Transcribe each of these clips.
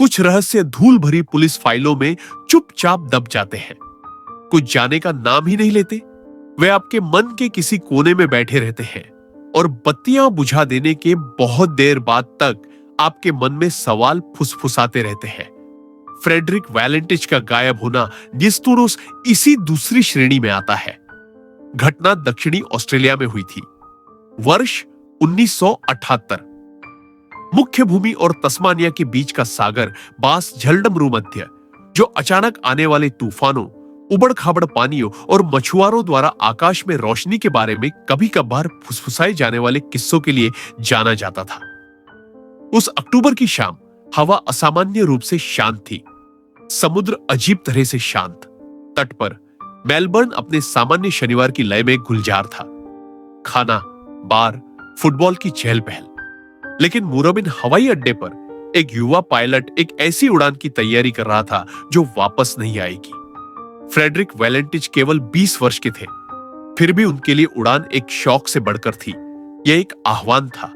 कुछ रहस्य धूल भरी पुलिस फाइलों में चुपचाप दब जाते हैं, कुछ जाने का नाम ही नहीं लेते। वे आपके मन के किसी कोने में बैठे रहते हैं और बत्तियां बुझा देने के बहुत देर बाद तक आपके मन में सवाल फुसफुसाते रहते हैं। फ्रेडरिक वैलेंटिच का गायब होना निस्तुरुस इसी दूसरी श्रेणी में आता है। घटना दक्षिणी ऑस्ट्रेलिया में हुई थी। वर्ष 1978। मुख्य भूमि और तस्मानिया के बीच का सागर बास झलडमरू मध्य, जो अचानक आने वाले तूफानों, उबड़ खाबड़ पानियों और मछुआरों द्वारा आकाश में रोशनी के बारे में कभी कभार फुसफुसाए जाने वाले किस्सों के लिए जाना जाता था। उस अक्टूबर की शाम हवा असामान्य रूप से शांत थी। समुद्र अजीब तरह से शांत। तट पर मेलबर्न अपने सामान्य शनिवार की लय में गुलजार था। खाना, बार, फुटबॉल की चहल पहल। लेकिन मूराबिन हवाई अड्डे पर एक युवा पायलट एक ऐसी उड़ान की तैयारी कर रहा था जो वापस नहीं आएगी। फ्रेडरिक वैलेंटिच केवल 20 वर्ष के थे, फिर भी उनके लिए उड़ान एक शौक से बढ़कर थी। यह एक आह्वान था।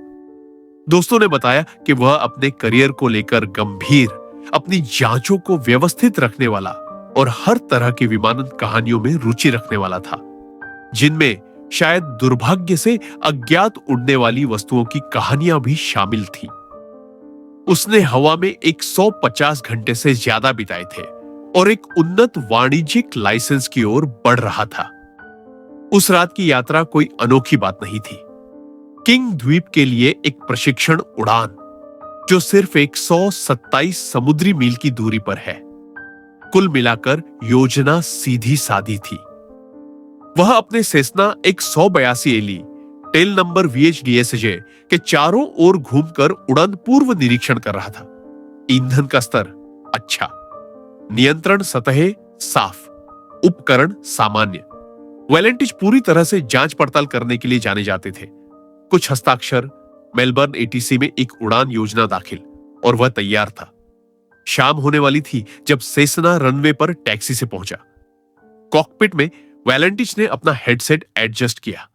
दोस्तों ने बताया कि वह अपने करियर को लेकर गंभीर, अपनी जांचों को व्यवस्थित रखने वाला और हर तरह की विमानन कहानियों में रुचि रखने वाला था, जिनमें शायद दुर्भाग्य से अज्ञात उड़ने वाली वस्तुओं की कहानियां भी शामिल थी। उसने हवा में 150 घंटे से ज्यादा बिताए थे और एक उन्नत वाणिज्यिक लाइसेंस की ओर बढ़ रहा था। उस रात की यात्रा कोई अनोखी बात नहीं थी। किंग द्वीप के लिए एक प्रशिक्षण उड़ान, जो सिर्फ 127 समुद्री मील की दूरी पर है। कुल मिलाकर योजना सीधी सादी थी। वह अपने सेस्ना 182 एली टेल नंबर VHDSJ के चारों ओर घूमकर उड़ान पूर्व निरीक्षण कर रहा था। ईंधन का स्तर अच्छा, नियंत्रण सतहें साफ, उपकरण सामान्य। वैलेंटिच पूरी तरह से जांच पड़ताल करने के लिए जाने जाते थे। कुछ हस्ताक्षर, मेलबर्न ATC में एक उड़ान योजना दाखिल, और वह तैयार था। शाम होने वाली थी जब सेस्ना रनवे पर टैक्सी से पहुंचा। कॉकपिट में वैलेंटिच ने अपना हेडसेट एडजस्ट किया,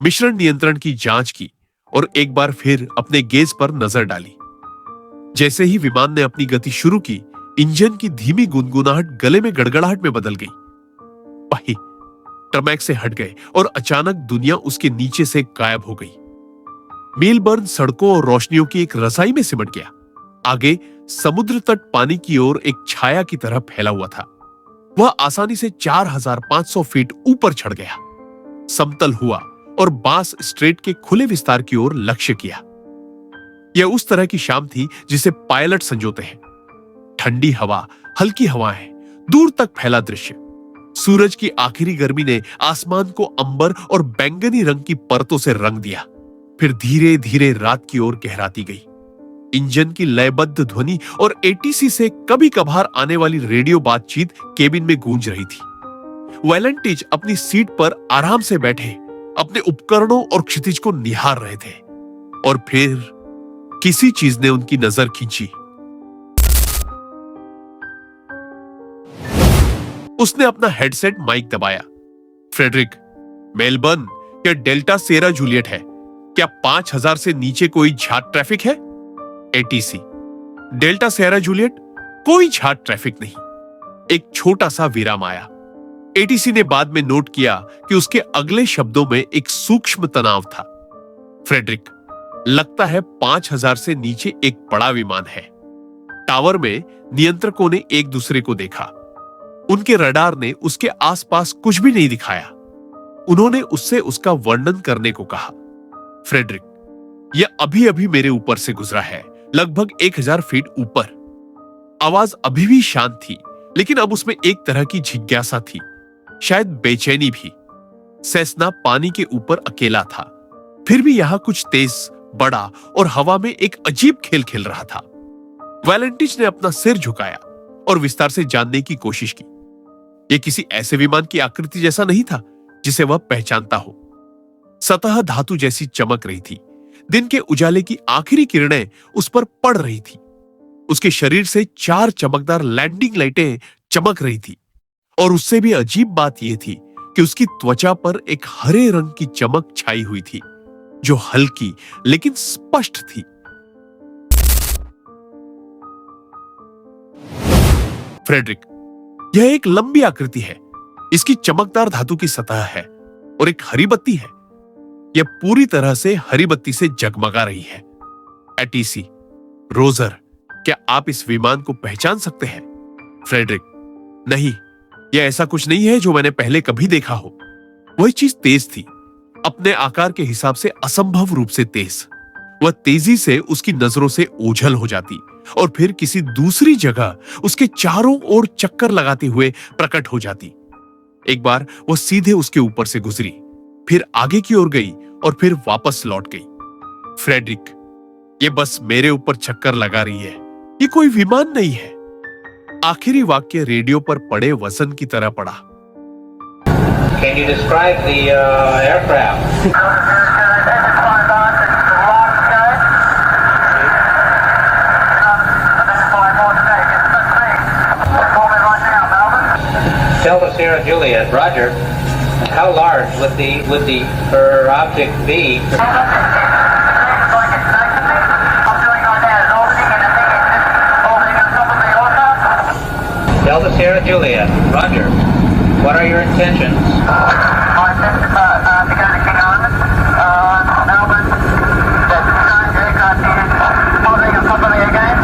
मिश्रण नियंत्रण की जांच की और एक बार फिर अपने गेज पर नजर डाली। जैसे ही विमान ने अपनी गति शुरू की, इंजन की धीमी गुनगुनाहट गले में गड़गड़ाहट में बदल गई। पहिए टर्मैक से हट गए और अचानक दुनिया उसके नीचे से गायब हो गई। मेलबर्न सड़कों और रोशनियों की एक रसाई में सिमट गया। आगे समुद्र तट पानी की ओर एक छाया की तरह फैला हुआ था। वह आसानी से 4500 फीट ऊपर चढ़ गया, समतल हुआ और बास स्ट्रेट के खुले विस्तार की ओर लक्ष्य किया। यह उस तरह की शाम थी जिसे पायलट संजोते हैं। ठंडी हवा, हल्की हवाएं, दूर तक फैला दृश्य। सूरज की आखिरी गर्मी ने आसमान को अंबर और बैंगनी रंग की परतों से रंग दिया, फिर धीरे धीरे रात की ओर गहराती गई। इंजन की लयबद्ध ध्वनि और ATC से कभी कभार आने वाली रेडियो बातचीत केबिन में गूंज रही थी। वैलेंटिच अपनी सीट पर आराम से बैठे अपने उपकरणों और क्षितिज को निहार रहे थे, और फिर किसी चीज ने उनकी नजर खींची। उसने अपना हेडसेट माइक दबाया। फ्रेडरिक, मेलबर्न या डेल्टा सिएरा जूलियट है? क्या 5000 से नीचे कोई झाट ट्रैफिक है? ATC, डेल्टा सिएरा जूलियट, कोई झाट ट्रैफिक नहीं। एक छोटा सा विराम आया। ATC ने बाद में नोट किया कि उसके अगले शब्दों में एक सूक्ष्म तनाव था। फ्रेडरिक, लगता है 5000 से नीचे एक बड़ा विमान है। टावर में नियंत्रकों ने एक दूसरे को देखा। उनके रडार ने उसके आसपास कुछ भी नहीं दिखाया। उन्होंने उससे उसका वर्णन करने को कहा। फ्रेडरिक, यह अभी अभी मेरे ऊपर से गुजरा है, लगभग 1000 फीट ऊपर। आवाज अभी भी शांत थी, लेकिन अब उसमें एक तरह की जिज्ञासा थी, शायद बेचैनी भी। सेस्ना पानी के ऊपर अकेला था, फिर भी यहां कुछ तेज, बड़ा और हवा में एक अजीब खेल खेल रहा था। वैलेंटिच ने अपना सिर झुकाया और विस्तार से जानने की कोशिश की। यह किसी ऐसे विमान की आकृति जैसा नहीं था जिसे वह पहचानता हो। सतह धातु जैसी चमक रही थी। दिन के उजाले की आखिरी किरणें उस पर पड़ रही थी। उसके शरीर से 4 चमकदार लैंडिंग लाइटें चमक रही थी, और उससे भी अजीब बात यह थी कि उसकी त्वचा पर एक हरे रंग की चमक छाई हुई थी, जो हल्की लेकिन स्पष्ट थी। फ्रेडरिक, यह एक लंबी आकृति है। इसकी चमकदार धातु की सतह है और एक हरी बत्ती है। यह पूरी तरह से हरी बत्ती से जगमगा रही है। एटीसी, रोजर, क्या आप इस विमान को पहचान सकते हैं? फ्रेडरिक, नहीं, यह ऐसा कुछ नहीं है जो मैंने पहले कभी देखा हो। वह चीज तेज थी, अपने आकार के हिसाब से असंभव रूप से तेज। वह तेजी से उसकी नजरों से ओझल हो जाती और फिर किसी दूसरी जगह उसके चारों ओर चक्कर लगाते हुए प्रकट हो जाती। एक बार वह सीधे उसके ऊपर से गुजरी, फिर आगे की ओर गई और फिर वापस लौट गई। फ्रेडरिक, ये बस मेरे ऊपर चक्कर लगा रही है, ये कोई विमान नहीं है। आखिरी वाक्य रेडियो पर पड़े वसन की तरह पड़ा। Can you describe the aircraft? Delta Sierra Juliet, Roger. How large would the object be? Delta Sierra Juliet, Roger. What are your intentions? My intentions are to go to King Island, Melbourne. The aircraft is hovering on top of me again.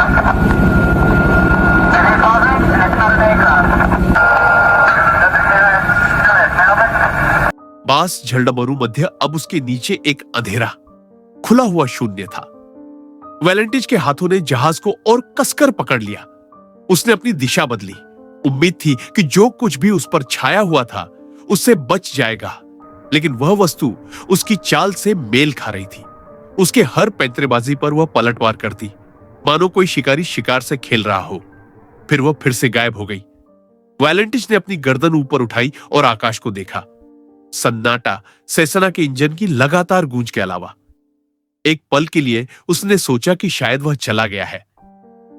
It is hovering, and it's not an aircraft. Delta Sierra Juliet, Melbourne. बास झलडमरू मध्य अब उसके नीचे एक अंधेरा, खुला हुआ शून्य था। वैलेंटिज के हाथों ने जहाज को और कसकर पकड़ लिया। उसने अपनी दिशा बदली। उम्मीद थी कि जो कुछ भी उस पर छाया हुआ था उससे बच जाएगा, लेकिन वह वस्तु उसकी चाल से मेल खा रही थी। उसके हर पैंतरेबाजी पर वह पलटवार करती, मानो कोई शिकारी शिकार से खेल रहा हो। फिर वह फिर से गायब हो गई। वैलेंटिज ने अपनी गर्दन ऊपर उठाई और आकाश को देखा। सन्नाटा सेसना के इंजन की लगातार गूंज के अलावा। एक पल के लिए उसने सोचा कि शायद वह चला गया है।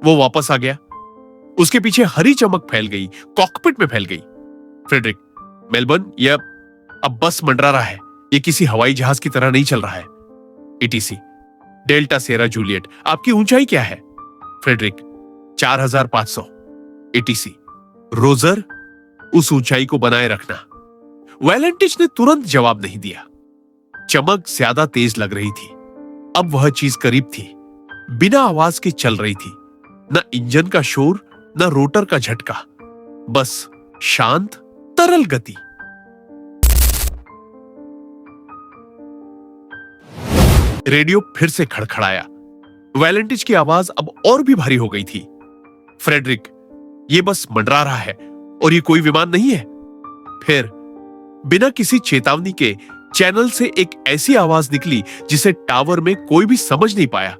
वो वापस आ गया। उसके पीछे हरी चमक फैल गई, कॉकपिट में फैल गई। फ्रेडरिक, मेलबर्न यह अब बस मंडरा रहा है, यह किसी हवाई जहाज की तरह नहीं चल रहा है। ईटीसी, डेल्टा सिएरा जूलियट, आपकी ऊंचाई क्या है? फ्रेडरिक, 4500। ईटीसी, रोजर, उस ऊंचाई को बनाए रखना। वैलेंटिज ने तुरंत जवाब नहीं दिया। चमक ज्यादा तेज लग रही थी। अब वह चीज करीब थी, बिना आवाज के चल रही थी। न इंजन का शोर, न रोटर का झटका, बस शांत तरल गति। रेडियो फिर से खड़खड़ाया। वैलेंटिज की आवाज अब और भी भारी हो गई थी। फ्रेडरिक, ये बस मंडरा रहा है और ये कोई विमान नहीं है। फिर बिना किसी चेतावनी के चैनल से एक ऐसी आवाज निकली जिसे टावर में कोई भी समझ नहीं पाया।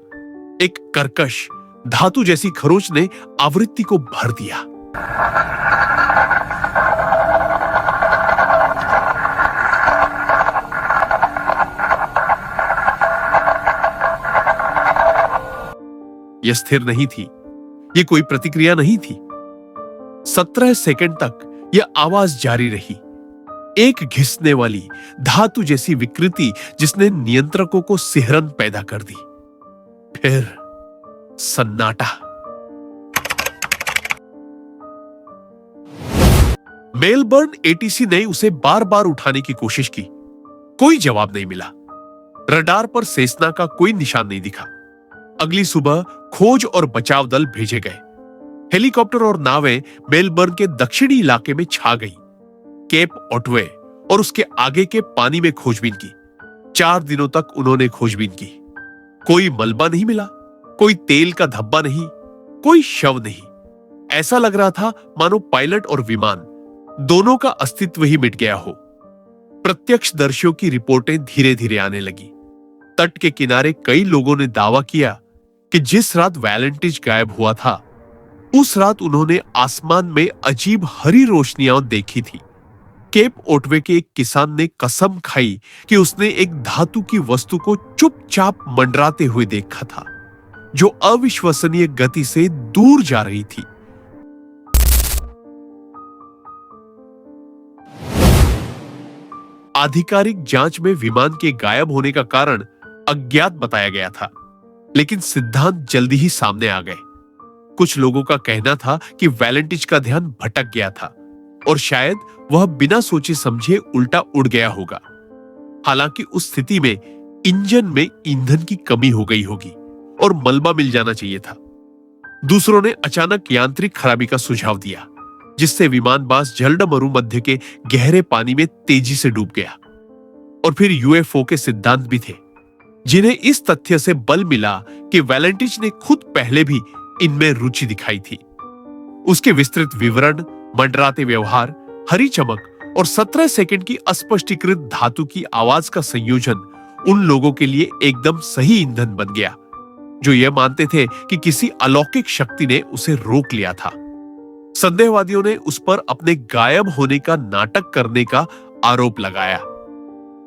एक कर्कश धातु जैसी खरोच ने आवृत्ति को भर दिया। यह स्थिर नहीं थी, यह कोई प्रतिक्रिया नहीं थी। 17 सेकंड तक यह आवाज जारी रही, एक घिसने वाली धातु जैसी विकृति जिसने नियंत्रकों को सिहरन पैदा कर दी। फिर सन्नाटा। मेलबर्न एटीसी ने उसे बार बार उठाने की कोशिश की, कोई जवाब नहीं मिला। रडार पर सेसना का कोई निशान नहीं दिखा। अगली सुबह खोज और बचाव दल भेजे गए। हेलीकॉप्टर और नावें मेलबर्न के दक्षिणी इलाके में छा गई। केप ऑटवे और उसके आगे के पानी में खोजबीन की। 4 दिनों तक उन्होंने खोजबीन की। कोई मलबा नहीं मिला, कोई तेल का धब्बा नहीं, कोई शव नहीं। ऐसा लग रहा था मानो पायलट और विमान दोनों का अस्तित्व ही मिट गया हो। प्रत्यक्षदर्शियों की रिपोर्टें धीरे धीरे आने लगी। तट के किनारे कई लोगों ने दावा किया कि जिस रात वैलेंटिज गायब हुआ था, उस रात उन्होंने आसमान में अजीब हरी रोशनियां देखी थी। केप ओटवे के एक किसान ने कसम खाई कि उसने एक धातु की वस्तु को चुपचाप मंडराते हुए देखा था, जो अविश्वसनीय गति से दूर जा रही थी। आधिकारिक जांच में विमान के गायब होने का कारण अज्ञात बताया गया था, लेकिन सिद्धांत जल्दी ही सामने आ गए। कुछ लोगों का कहना था कि वैलेंटिच का ध्यान भटक गया था और शायद वह बिना सोचे समझे उल्टा उड़ गया होगा। हालांकि उस स्थिति में इंजन में ईंधन की कमी हो गई होगी और मलबा मिल जाना चाहिए था। दूसरों ने अचानक यांत्रिक खराबी का सुझाव दिया, जिससे विमानबाज जलडमरू मध्य के गहरे पानी में तेजी से डूब गया। और फिर यूएफओ के सिद्धांत भी थे, जिन्हें इस तथ्य से बल मिला कि वैलेंटिच ने खुद पहले भी इनमें रुचि दिखाई थी। उसके विस्तृत विवरण, मंडराते व्यवहार, हरी चमक और 17 सेकंड की अस्पष्टीकृत धातु की आवाज का संयोजन उन लोगों के लिए एकदम सही ईंधन बन गया जो यह मानते थे कि किसी अलौकिक शक्ति ने उसे रोक लिया था। संदेहवादियों ने उस पर अपने गायब होने का नाटक करने का आरोप लगाया।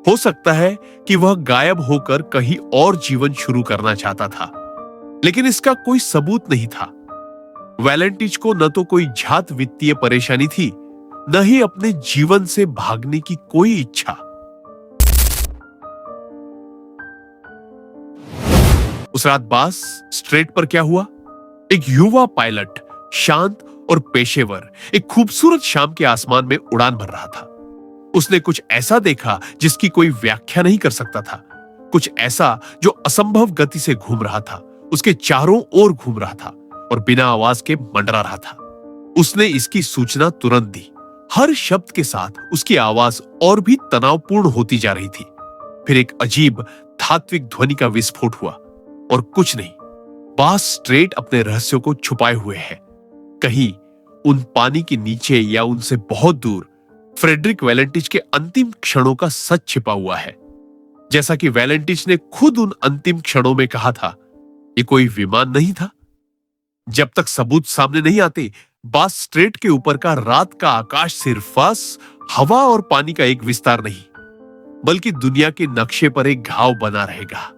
हो सकता है कि वह गायब होकर कहीं और जीवन शुरू करना चाहता था, लेकिन इसका कोई सबूत नहीं था। वैलेंटिच को न तो कोई झ्यात वित्तीय परेशानी थी, न ही अपने जीवन से भागने की कोई इच्छा। उस रात बास स्ट्रेट पर क्या हुआ? एक युवा पायलट, शांत और पेशेवर, एक खूबसूरत शाम के आसमान में उड़ान भर रहा था। उसने कुछ ऐसा देखा जिसकी कोई व्याख्या नहीं कर सकता था, कुछ ऐसा जो असंभव गति से घूम रहा था, उसके चारों ओर घूम रहा था और बिना आवाज के मंडरा रहा था। उसने इसकी सूचना तुरंत दी। हर शब्द के साथ उसकी आवाज और भी तनावपूर्ण होती जा रही थी। फिर एक अजीब धात्विक ध्वनि का विस्फोट हुआ और कुछ नहीं, बास स्ट्रेट अपने रहस्यों को छुपाए हुए है। कहीं उन पानी के नीचे या उनसे बहुत दूर फ्रेडरिक वैलेंटिच के अंतिम क्षणों का सच छिपा हुआ है। जैसा कि वैलेंटिच ने खुद उन अंतिम क्षणों में कहा था, ये कोई विमान नहीं था। जब तक सबूत सामने नहीं आते, बास स्ट्रेट के ऊपर का रात का आकाश सिर्फ बस हवा और पानी का एक विस्तार नहीं, बल्कि दुनिया के नक्शे पर एक घाव बना रहेगा।